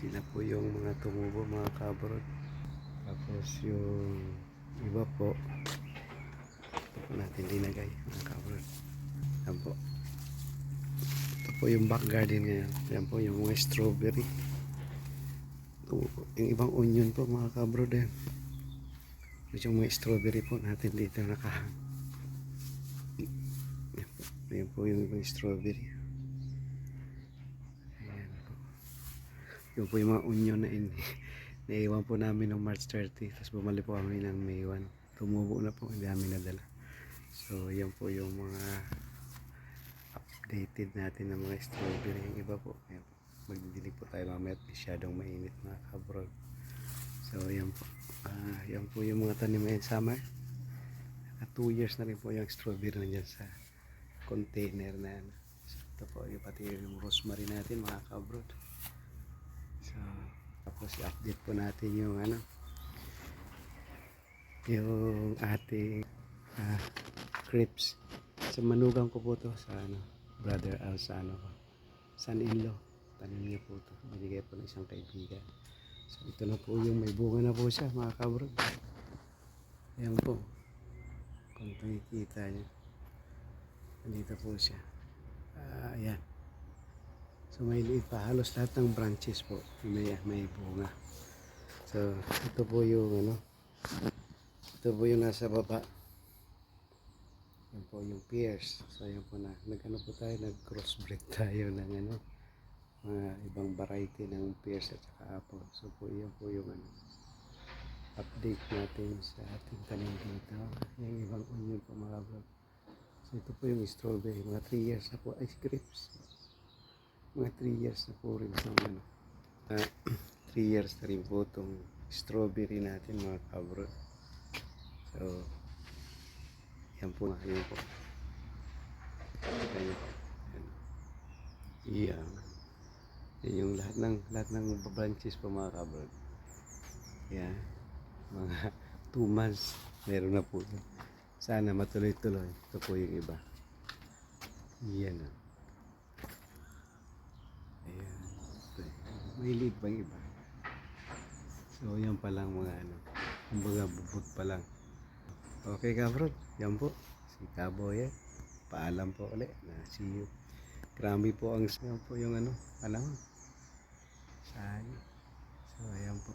Sila po yung mga tumubo, mga kabrod. Tapos yung iba po, ito po natin linagay, mga kabrod. Yan po. Ito po yung back garden ngayon. Yan po yung mga strawberry. Ito po, yung ibang onion po, mga kabrod. Yan. Yung mga strawberry po natin dito nakahang. Yan po yung ibang strawberry. Ayan po. Yung po yung mga onion na naiwan po namin noong March 30. Tapos bumalik po kami ng May 1. Tumubo na po, hindi namin nadala. So yan po yung mga updated natin ng mga strawberry. Yung iba po, yan po. Magdidilig po tayo mamaya at masyadong mainit, mga kabrod. So yan po. Yan po yung mga tanim ngayon summer. 2 years na rin po yung strawberry na dyan sa container na yan. So ito po yung pati yung rosemary natin, mga kabrod. So tapos i-update po natin yung yung ating crepes. So manugang ko po to sa brother sa son-in-law. Tanim niya po to, binigay po ng isang kaibigan. So ito na po yung may bunga na po siya, mga kabrod. Ayan po, kung nakikita niyo, nandito po siya. Ayan. So may liit pa, halos lahat ng branches po may bunga. So ito po yung ito po yung nasa baba. Yan po yung pears. So yan po na po tayo, nag-crossbreed tayo ng mga ibang variety ng pears at saka apple. So po yan po yung update natin sa ating tanim dito. Yung ibang onion po, mga vlog. So ito po yung strawberry, mga 3 years na po, ice grapes. Mga 3 years na po rin itong 3 years na rin po itong strawberry natin, mga kabrod. So yan po, yun po. Ayan. Yan yung lahat ng branches po, mga kabrod. Yan, mga 2 months meron na po yun. Sana matuloy-tuloy. Ito po yung iba. Yan o. Ayan. May lead bang iba? So yan pa lang mga kumbaga bubot pa lang. Okay, kabrod, yan po si Kaboy. Paalam po ulit na see you. Grabe po ang yan po yung saan. So ayan po,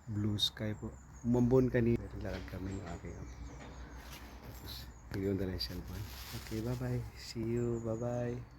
blue sky po. Umambon kanina, lakad kami ng aking tapos bigyan na lang yung cellphone. Okay, bye bye, see you, bye bye.